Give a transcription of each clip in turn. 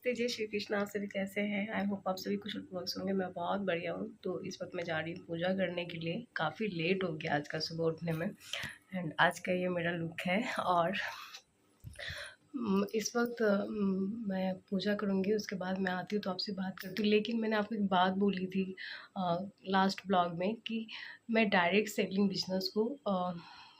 नमस्ते, जय श्री कृष्ण। आप सभी कैसे हैं? आई होप आप सभी कुशल पूर्वक होंगे। मैं बहुत बढ़िया हूँ। तो इस वक्त मैं जा रही हूँ पूजा करने के लिए। काफ़ी लेट हो गया आज का सुबह उठने में। एंड आज का ये मेरा लुक है। और इस वक्त मैं पूजा करूँगी, उसके बाद मैं आती हूँ तो आपसे बात करती हूँ। लेकिन मैंने आपको एक बात बोली थी लास्ट ब्लॉग में कि मैं डायरेक्ट सेलिंग बिजनेस को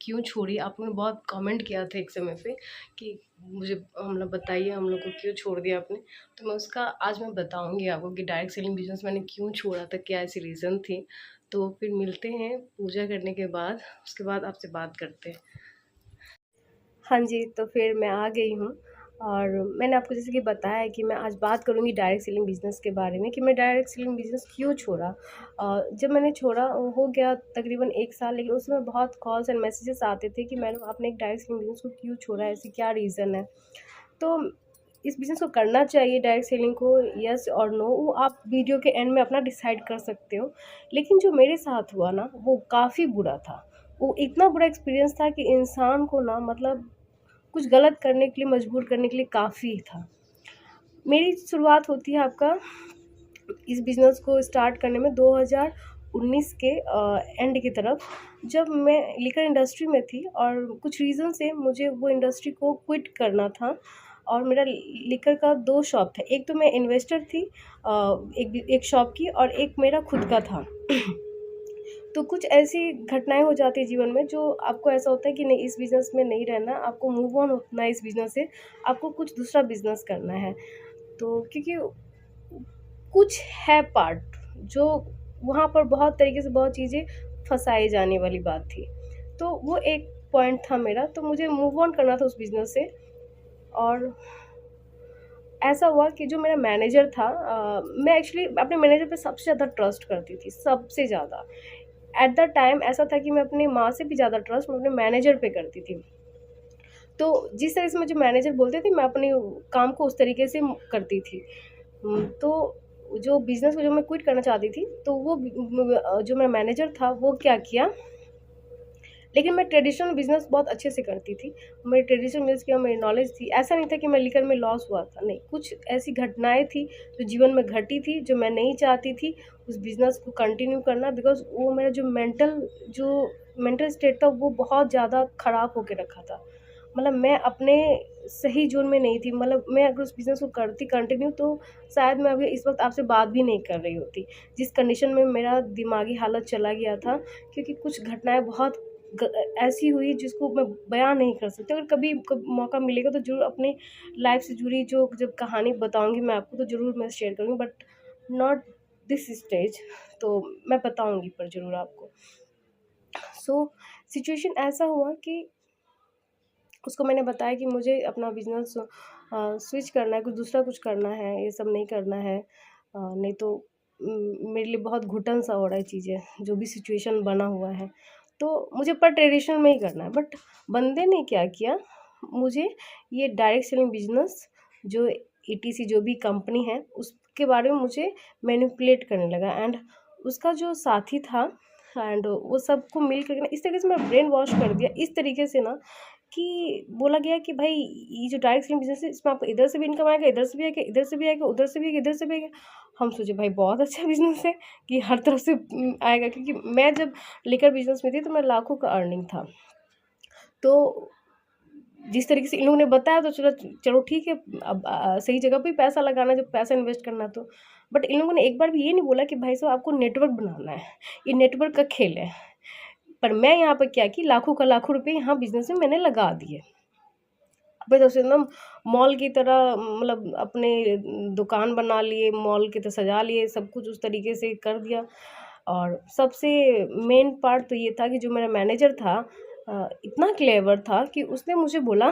क्यों छोड़ी। आप लोगों ने बहुत कमेंट किया था एक समय पे कि मुझे बताइए हम लोग को क्यों छोड़ दिया आपने। तो मैं उसका आज मैं बताऊंगी आपको कि डायरेक्ट सेलिंग बिजनेस मैंने क्यों छोड़ा था, क्या ऐसी रीज़न थी। तो फिर मिलते हैं पूजा करने के बाद, उसके बाद आपसे बात करते हैं। हाँ जी, तो फिर मैं आ गई हूँ। और मैंने आपको जैसे कि बताया कि मैं आज बात करूँगी डायरेक्ट सेलिंग बिज़नेस के बारे में कि मैं डायरेक्ट सेलिंग बिज़नेस क्यों छोड़ा। जब मैंने छोड़ा हो गया तकरीबन 1 साल, लेकिन उसमें बहुत कॉल्स एंड मैसेजेस आते थे कि मैडम आपने एक डायरेक्ट सेलिंग बिज़नेस को क्यों छोड़ा है, ऐसी क्या रीज़न है? तो इस बिज़नेस को करना चाहिए डायरेक्ट सेलिंग को, येस और नो, वो आप वीडियो के एंड में अपना डिसाइड कर सकते हो। लेकिन जो मेरे साथ हुआ ना, वो काफ़ी बुरा था। वो इतना बुरा एक्सपीरियंस था कि इंसान को ना मतलब कुछ गलत करने के लिए, मजबूर करने के लिए काफ़ी था। मेरी शुरुआत होती है आपका इस बिज़नेस को स्टार्ट करने में 2019 के एंड की तरफ, जब मैं लिकर इंडस्ट्री में थी और कुछ रीज़न से मुझे वो इंडस्ट्री को क्विट करना था। और मेरा लिकर का 2 शॉप था। एक तो मैं इन्वेस्टर थी एक शॉप की, और एक मेरा खुद का था। तो कुछ ऐसी घटनाएँ हो जाती हैं जीवन में जो आपको ऐसा होता है कि नहीं, इस बिज़नेस में नहीं रहना, आपको मूव ऑन होना है इस बिज़नेस से, आपको कुछ दूसरा बिज़नेस करना है। तो क्योंकि कुछ है पार्ट जो वहाँ पर बहुत तरीके से बहुत चीज़ें फँसाई जाने वाली बात थी। तो वो एक पॉइंट था मेरा, तो मुझे मूव ऑन करना था उस बिज़नेस से। और ऐसा हुआ कि जो मेरा मैनेजर था, मैं एक्चुअली अपने मैनेजर पे सबसे ज़्यादा ट्रस्ट करती थी, सबसे ज़्यादा। एट द टाइम ऐसा था कि मैं अपनी माँ से भी ज़्यादा ट्रस्ट मैं अपने मैनेजर पे करती थी। तो जिस तरह से मुझे मैनेजर बोलते थे, मैं अपने काम को उस तरीके से करती थी। तो जो बिज़नेस को जो मैं क्विट करना चाहती थी, तो वो जो मेरा मैनेजर था वो क्या किया, लेकिन मैं ट्रेडिशनल बिज़नेस बहुत अच्छे से करती थी। मेरी ट्रेडिशनल बिज़नेस की मेरी नॉलेज थी। ऐसा नहीं था कि मैं लिकर में लॉस हुआ था, नहीं। कुछ ऐसी घटनाएँ थी जो जीवन में घटी थी, जो मैं नहीं चाहती थी उस बिज़नेस को कंटिन्यू करना, बिकॉज़ वो मेरा जो मेंटल स्टेट था वो बहुत ज़्यादा ख़राब होके रखा था। मतलब मैं अपने सही ज़ोन में नहीं थी। मतलब मैं अगर उस बिज़नेस को करती कंटिन्यू, तो शायद मैं अभी इस वक़्त आपसे बात भी नहीं कर रही होती। जिस कंडीशन में मेरा दिमागी हालत चला गया था, क्योंकि कुछ घटनाएँ बहुत ऐसी हुई जिसको मैं बयान नहीं कर सकती। अगर कभी मौका मिलेगा तो ज़रूर अपनी लाइफ से जुड़ी जो जब कहानी बताऊंगी मैं आपको, तो ज़रूर मैं शेयर करूँगी, बट नॉट दिस स्टेज। तो मैं बताऊंगी पर ज़रूर आपको। सो सिचुएशन ऐसा हुआ कि उसको मैंने बताया कि मुझे अपना बिजनेस स्विच करना है, कुछ दूसरा कुछ करना है, ये सब नहीं करना है। नहीं तो मेरे लिए बहुत घुटन सा हो रहा है चीज़ें, जो भी सिचुएशन बना हुआ है। तो मुझे पर ट्रेडिशनल में ही करना है, बट बंदे ने क्या किया, मुझे ये डायरेक्ट सेलिंग बिजनेस जो ईटीसी जो भी कंपनी है उसके बारे में मुझे मैनिपुलेट करने लगा। एंड उसका जो साथी था, एंड वो सबको मिल करके ना इस तरीके से मेरा ब्रेन वॉश कर दिया, इस तरीके से ना कि बोला गया कि भाई ये जो डायरेक्ट सेलिंग बिज़नेस है, इसमें आपको इधर से भी इनकम आएगा, इधर से भी आएगा, इधर से भी आएगा, उधर से भी आएगा, इधर से भी आएगा। हम सोचे भाई बहुत अच्छा बिज़नेस है कि हर तरफ से आएगा, क्योंकि मैं जब लेकर बिज़नेस में थी तो मेरा लाखों का अर्निंग था। तो जिस तरीके से इन लोगों ने बताया, तो चलो चलो ठीक है, अब सही जगह पे ही पैसा लगाना है, जब पैसा इन्वेस्ट करना तो। बट इन लोगों ने एक बार भी ये नहीं बोला कि भाई साहब आपको नेटवर्क बनाना है, ये नेटवर्क का खेल है। पर मैं यहाँ पर क्या की, लाखों का लाखों रुपए यहाँ बिज़नेस में मैंने लगा दिए। अपने तरफ से एकदम मॉल की तरह, मतलब अपने दुकान बना लिए, मॉल की तरह सजा लिए, सब कुछ उस तरीके से कर दिया। और सबसे मेन पार्ट तो ये था कि जो मेरा मैनेजर था, इतना क्लेवर था कि उसने मुझे बोला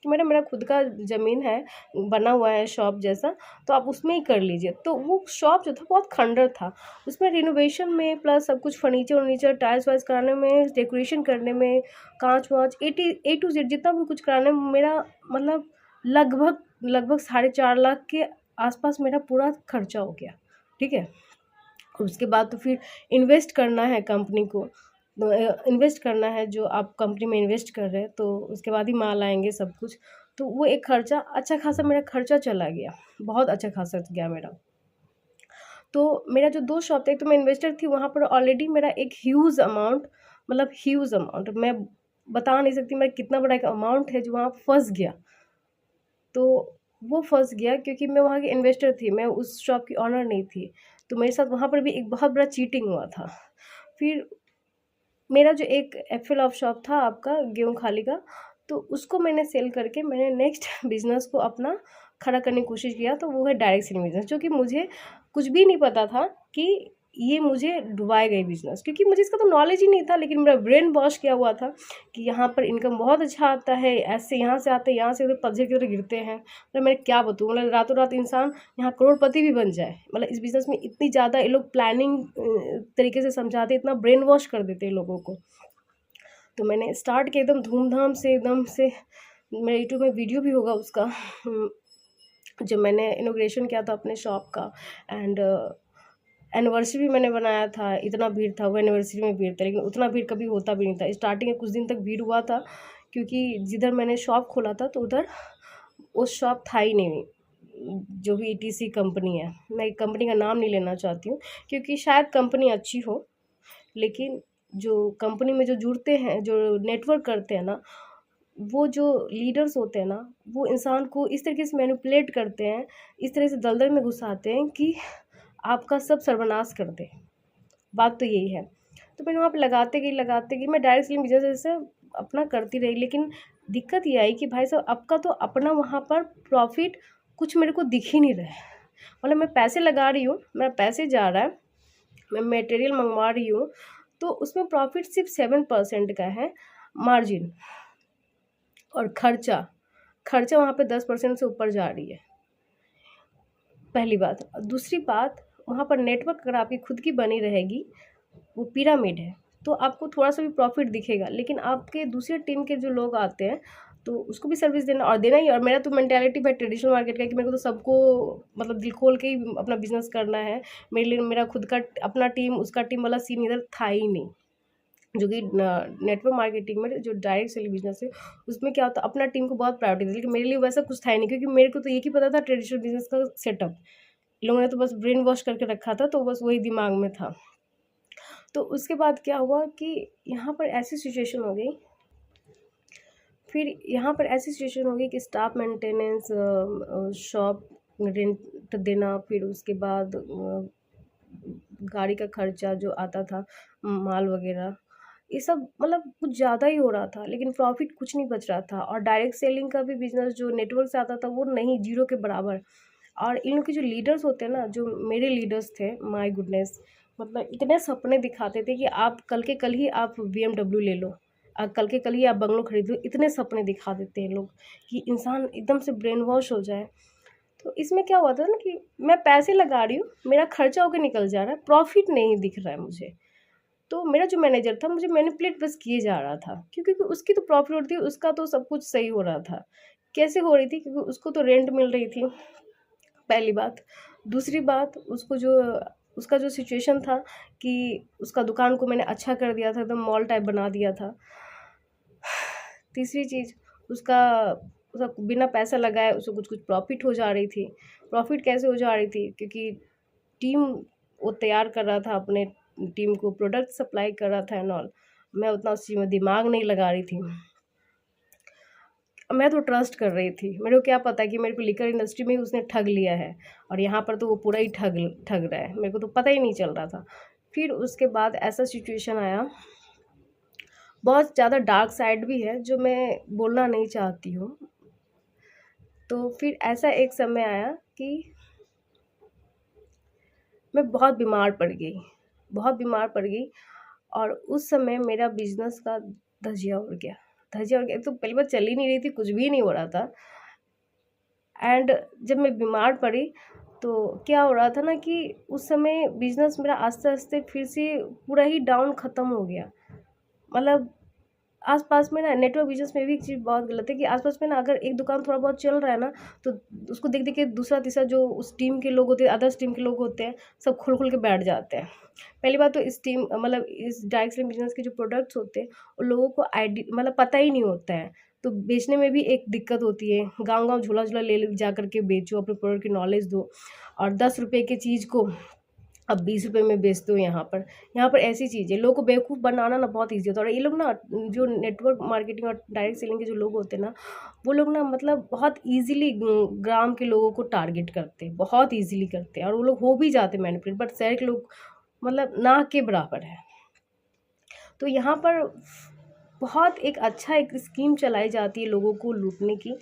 कि मैडम मेरा खुद का ज़मीन है, बना हुआ है शॉप जैसा, तो आप उसमें ही कर लीजिए। तो वो शॉप जो था बहुत खंडर था, उसमें रिनोवेशन में प्लस सब कुछ फर्नीचर टाइल्स वाइल्स कराने में, डेकोरेशन करने में, काँच वाँच ए टू ज़ेड जितना भी कुछ कराने में मेरा मतलब लगभग लगभग 4.5 लाख के आसपास मेरा पूरा खर्चा हो गया। ठीक है? उसके बाद तो फिर इन्वेस्ट करना है कंपनी को, तो इन्वेस्ट करना है, जो आप कंपनी में इन्वेस्ट कर रहे हैं तो उसके बाद ही माल आएँगे सब कुछ। तो वो एक खर्चा अच्छा खासा मेरा खर्चा चला गया, बहुत अच्छा खासा गया मेरा। तो मेरा जो 2 शॉप थे, एक तो मैं इन्वेस्टर थी वहाँ पर, ऑलरेडी मेरा एक ह्यूज अमाउंट, मतलब ह्यूज अमाउंट, मैं बता नहीं सकती मेरा कितना बड़ा एक अमाउंट है जो वहाँ फँस गया। तो वो फँस गया क्योंकि मैं वहाँ की इन्वेस्टर थी, मैं उस शॉप की ओनर नहीं थी। तो मेरे साथ वहाँ पर भी एक बहुत बड़ा चीटिंग हुआ था। फिर मेरा जो एक एप्पल ऑफ शॉप था आपका गेहूँ खाली का, तो उसको मैंने सेल करके मैंने नेक्स्ट बिज़नेस को अपना खड़ा करने की कोशिश किया, तो वो है डायरेक्ट सेलिंग बिज़नेस, जो कि मुझे कुछ भी नहीं पता था कि ये मुझे डुबाएगा ये बिज़नेस, क्योंकि मुझे इसका तो नॉलेज ही नहीं था। लेकिन मेरा ब्रेन वॉश किया हुआ था कि यहाँ पर इनकम बहुत अच्छा आता है, ऐसे यहाँ से आते हैं, यहाँ से उधर पत्थर की तरह गिरते हैं। मतलब मैं क्या बताऊँ, मतलब रातों रात इंसान यहाँ करोड़पति भी बन जाए। मतलब इस बिज़नेस में इतनी ज़्यादा ये लोग प्लानिंग तरीके से समझाते, इतना ब्रेन वॉश कर देते हैं लोगों को। तो मैंने स्टार्ट किया एकदम धूमधाम से, एकदम से। मेरे यूट्यूब में वीडियो भी होगा उसका, जब मैंने इनॉग्रेशन किया था अपने शॉप का। एंड एनिवर्सरी भी मैंने बनाया था, इतना भीड़ था, वो एनिवर्सरी में भीड़ था, लेकिन उतना भीड़ कभी होता भी नहीं था। स्टार्टिंग में कुछ दिन तक भीड़ हुआ था, क्योंकि जिधर मैंने शॉप खोला था तो उधर उस शॉप था ही नहीं, जो भी ईटीसी कंपनी है। मैं कंपनी का नाम नहीं लेना चाहती हूँ, क्योंकि शायद कंपनी अच्छी हो, लेकिन जो कंपनी में जो जुड़ते हैं, जो नेटवर्क करते हैं ना, वो जो लीडर्स होते हैं ना, वो इंसान को इस तरीके से मैनिपुलेट करते हैं, इस तरह से दलदल में घुसाते हैं कि आपका सब सर्वनाश कर दे। बात तो यही है। तो मैंने वहाँ पे लगाते गई मैं डायरेक्ट सेलिंग बिज़नेस जैसे अपना करती रही, लेकिन दिक्कत ये आई कि भाई साहब आपका तो अपना वहाँ पर प्रॉफिट कुछ मेरे को दिख ही नहीं रहा है। मतलब मैं पैसे लगा रही हूँ, मेरा पैसे जा रहा है, मैं मटेरियल मंगवा रही हूँ, तो उसमें प्रॉफिट सिर्फ 7% का है मार्जिन, और खर्चा वहाँ पे 10% से ऊपर जा रही है, पहली बात। दूसरी बात, वहाँ पर नेटवर्क अगर आपकी खुद की बनी रहेगी, वो पिरामिड है, तो आपको थोड़ा सा भी प्रॉफिट दिखेगा। लेकिन आपके दूसरे टीम के जो लोग आते हैं, तो उसको भी सर्विस देना और देना ही। और मेरा तो मेंटालिटी भाई ट्रेडिशनल मार्केट का है कि मेरे को तो सबको मतलब दिल खोल के ही अपना बिजनेस करना है। मेरे लिए मेरा खुद का अपना टीम, उसका टीम वाला सीन इधर था ही नहीं। जो कि नेटवर्क मार्केटिंग में जो डायरेक्ट सेलिंग बिजनेस है, उसमें क्या होता है, अपना टीम को बहुत प्रायोरिटी दी। लेकिन मेरे लिए वैसा कुछ था ही नहीं, क्योंकि मेरे को तो एक ही पता था ट्रेडिशनल बिजनेस का सेटअप। लोगों ने तो बस ब्रेन वॉश करके रखा था, तो बस वही दिमाग में था। तो उसके बाद क्या हुआ कि यहाँ पर ऐसी सिचुएशन हो गई, कि स्टाफ मेंटेनेंस, शॉप रेंट देना, फिर उसके बाद गाड़ी का खर्चा जो आता था, माल वगैरह, ये सब मतलब कुछ ज़्यादा ही हो रहा था, लेकिन प्रॉफिट कुछ नहीं बच रहा था। और डायरेक्ट सेलिंग का भी बिजनेस जो नेटवर्क से आता था, वो नहीं, जीरो के बराबर। और इन लोग के जो लीडर्स होते हैं ना, जो मेरे लीडर्स थे, माय गुडनेस, मतलब इतने सपने दिखाते थे कि आप कल के कल ही आप BMW ले लो, कल के कल ही आप बंगलो खरीद लो। इतने सपने दिखा देते हैं लोग कि इंसान एकदम से ब्रेन वॉश हो जाए। तो इसमें क्या हुआ था ना कि मैं पैसे लगा रही हूँ, मेरा खर्चा होकर निकल जा रहा है, प्रॉफिट नहीं दिख रहा है मुझे। तो मेरा जो मैनेजर था, मुझे मैनिपुलेट बस किए जा रहा था, क्योंकि उसकी तो प्रॉफिट हो रही थी, उसका तो सब कुछ सही हो रहा था। कैसे हो रही थी? क्योंकि उसको तो रेंट मिल रही थी, पहली बात। दूसरी बात, उसका जो सिचुएशन था कि उसका दुकान को मैंने अच्छा कर दिया था, एकदम मॉल टाइप बना दिया था। तीसरी चीज़, उसका उसका बिना पैसा लगाए उसको कुछ कुछ प्रॉफिट हो जा रही थी। प्रॉफिट कैसे हो जा रही थी? क्योंकि टीम वो तैयार कर रहा था, अपने टीम को प्रोडक्ट सप्लाई कर रहा था एंड ऑल। मैं उतना उस चीज़ में दिमाग नहीं लगा रही थी। मैं तो ट्रस्ट कर रही थी, मेरे को क्या पता कि मेरे को लिकर इंडस्ट्री में ही उसने ठग लिया है, और यहाँ पर तो वो पूरा ही ठग रहा है, मेरे को तो पता ही नहीं चल रहा था। फिर उसके बाद ऐसा सिचुएशन आया, बहुत ज़्यादा डार्क साइड भी है जो मैं बोलना नहीं चाहती हूँ। तो फिर ऐसा एक समय आया कि मैं बहुत बीमार पड़ गई, और उस समय मेरा बिजनेस का धजिया उड़ गया। तो पहली बार चल ही नहीं रही थी, कुछ भी नहीं हो रहा था। एंड जब मैं बीमार पड़ी, तो क्या हो रहा था ना कि उस समय बिजनेस मेरा आस्ते आस्ते फिर से पूरा ही डाउन ख़त्म हो गया। मतलब आसपास में ना, नेटवर्क बिजनेस में भी एक चीज़ बहुत गलत है कि आसपास में ना, अगर एक दुकान थोड़ा बहुत चल रहा है ना, तो उसको देख देख के दूसरा तीसरा जो उस टीम के लोग होते हैं, अदर्स टीम के लोग होते हैं, सब खुल के बैठ जाते हैं। पहली बात तो इस डायरेक्ट सेलिंग बिजनेस के जो प्रोडक्ट्स होते हैं, उन लोगों को मतलब पता ही नहीं होता है। तो बेचने में भी एक दिक्कत होती है। गाँव-गाँव झोला-झोला ले जा कर के बेचो, अपने प्रोडक्ट की नॉलेज दो और 10 रुपए की चीज़ को अब 20 रुपए में बेच दो यहाँ पर। यहाँ पर ऐसी चीज़ है, लोगों को बेवकूफ़ बनाना ना बहुत ईज़ी होता है और ये लोग ना जो नेटवर्क मार्केटिंग और डायरेक्ट सेलिंग के जो लोग होते हैं ना, वो लोग ना मतलब बहुत ईज़िली ग्राम के लोगों को टारगेट करते हैं, बहुत ईज़िली करते हैं और वो लोग हो भी जाते हैं मैनिपुलेट, बट शहर के लोग मतलब ना के बराबर है। तो यहाँ पर बहुत एक अच्छा एक स्कीम चलाई जाती है लोगों को लूटने की।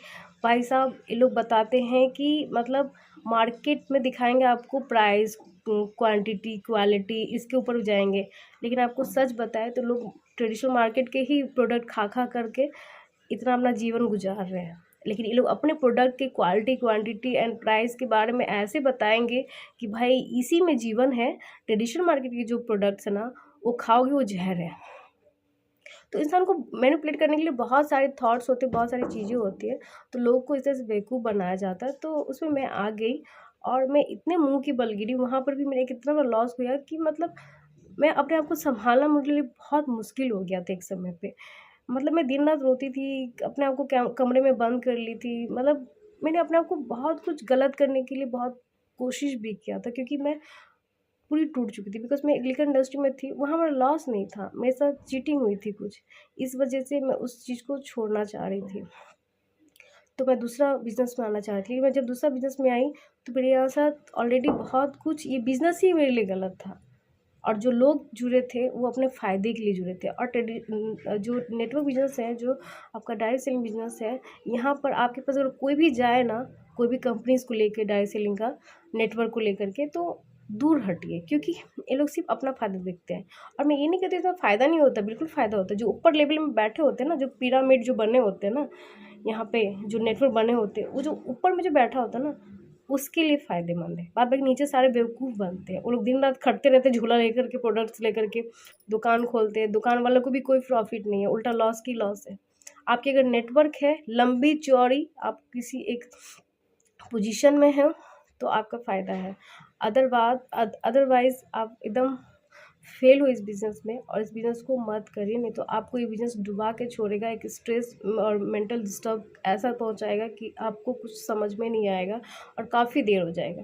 भाई साहब ये लोग बताते हैं कि मतलब मार्केट में दिखाएँगे आपको प्राइस, क्वांटिटी, क्वालिटी इसके ऊपर जाएँगे। लेकिन आपको सच बताएँ तो लोग ट्रेडिशनल मार्केट के ही प्रोडक्ट खा-खा करके इतना अपना जीवन गुज़ार रहे हैं। लेकिन ये लोग अपने प्रोडक्ट की क्वालिटी, क्वांटिटी एंड प्राइस के बारे में ऐसे बताएँगे कि भाई इसी में जीवन है। ट्रेडिशनल मार्केट के जो प्रोडक्ट्स है ना, वो खाओगे वो ज़हर है। तो इंसान को मैनिपुलेट करने के लिए बहुत सारे थॉट्स होते हैं, बहुत सारी चीज़ें होती हैं, तो लोगों को इस तरह से बेवकूफ़ बनाया जाता है। तो उसमें मैं आ गई और मैं इतने मुँह की बल गिरी, वहाँ पर भी मेरा एक इतना बड़ा लॉस हुआ कि मतलब मैं अपने आप को सँभालना मेरे लिए बहुत मुश्किल हो गया था एक समय पे। मतलब मैं दिन-रात रोती थी, अपने आप को कमरे में बंद कर ली थी। मतलब मैंने अपने आप को बहुत कुछ गलत करने के लिए बहुत कोशिश भी किया था क्योंकि मैं पूरी टूट चुकी थी बिकॉज़ मैं लिकर इंडस्ट्री में थी, वहाँ मेरा लॉस नहीं था, मेरे साथ चीटिंग हुई थी कुछ, इस वजह से मैं उस चीज़ को छोड़ना चाह रही थी। तो मैं दूसरा बिज़नेस में आना चाह रही थी, मैं जब दूसरा बिज़नेस में आई, तो मेरे यहाँ साथ ऑलरेडी बहुत कुछ ये बिज़नेस ही मेरे लिए गलत था और जो लोग जुड़े थे, वो अपने फ़ायदे के लिए जुड़े थे और जो नेटवर्क बिज़नेस है, जो आपका डायरेक्ट सेलिंग बिज़नेस है, यहाँ पर आपके पास अगर कोई भी जाए ना, कोई भी कंपनीज़ को लेके डायरेक्ट सेलिंग का, नेटवर्क को लेकर के, तो दूर हटिए क्योंकि ये लोग सिर्फ़ अपना फ़ायदा देखते हैं और मैं ये नहीं कहती इसमें फ़ायदा नहीं होता, बिल्कुल फ़ायदा होता है। जो ऊपर लेवल में बैठे होते हैं ना, जो पिरामिड जो बने होते हैं ना, यहाँ पे जो नेटवर्क बने होते हैं, वो जो ऊपर में जो बैठा होता है ना, उसके लिए फ़ायदेमंद है। बाद बाकी नीचे सारे बेवकूफ़ बनते हैं। वो लोग दिन-रात खटते रहते हैं झूला लेकर के, प्रोडक्ट्स लेकर के, दुकान खोलते हैं। दुकान वालों को भी कोई प्रॉफ़िट नहीं है, उल्टा लॉस की लॉस है। आपकी अगर नेटवर्क है लंबी-चौड़ी, आप किसी एक पोजीशन में हो, तो आपका फ़ायदा है। अदरवाइज़ आप एकदम फेल हो इस बिज़नेस में और इस बिज़नेस को मत करिए, नहीं तो आपको ये बिज़नेस डुबा के छोड़ेगा। एक स्ट्रेस और मेंटल डिस्टर्ब ऐसा पहुंचाएगा कि आपको कुछ समझ में नहीं आएगा और काफ़ी देर हो जाएगा।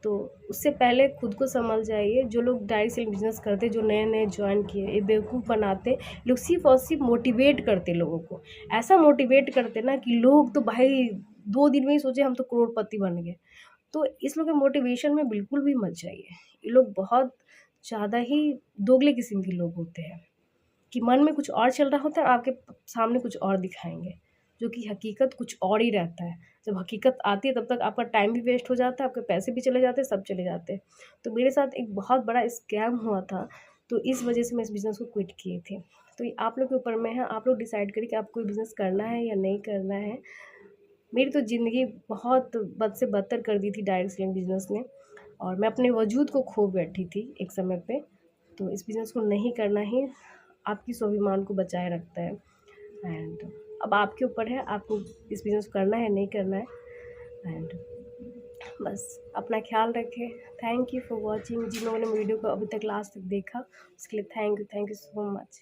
तो उससे पहले खुद को समझ जाइए। जो लोग डायरेक्ट सेलिंग बिज़नेस करते, जो नए-नए जॉइन किए, ये बेवकूफ़ बनाते। लोग सिर्फ़ और सिर्फ़ मोटिवेट करते लोगों को। ऐसा मोटिवेट करते ना कि लोग तो भाई 2 दिन में ही सोचे हम तो करोड़पति बन गए। तो इस लोग के मोटिवेशन में बिल्कुल भी मत जाइए। ये लोग बहुत ज़्यादा ही दोगले किस्म के लोग होते हैं कि मन में कुछ और चल रहा होता है और आपके सामने कुछ और दिखाएँगे, जो कि हकीकत कुछ और ही रहता है। जब हकीकत आती है तब तक आपका टाइम भी वेस्ट हो जाता है, आपके पैसे भी चले जाते हैं, सब चले जाते हैं। तो मेरे साथ एक बहुत बड़ा स्कैम हुआ था, तो इस वजह से मैं इस बिज़नेस को क्विट किए थे। तो ये आप लोग के ऊपर में है, आप लोग डिसाइड करिए कि आपको ये बिज़नेस करना है या नहीं करना है। मेरी तो ज़िंदगी बहुत बद से बदतर कर दी थी डायरेक्ट सेलिंग बिज़नेस ने और मैं अपने वजूद को खो बैठी थी एक समय पे। तो इस बिज़नेस को नहीं करना ही आपकी स्वाभिमान को बचाए रखता है एंड अब आपके ऊपर है, आपको इस बिज़नेस को करना है, नहीं करना है एंड बस अपना ख़्याल रखें। Thank you for watching. जिन लोगों ने वीडियो को अभी तक लास्ट तक देखा, उसके लिए थैंक यू सो मच।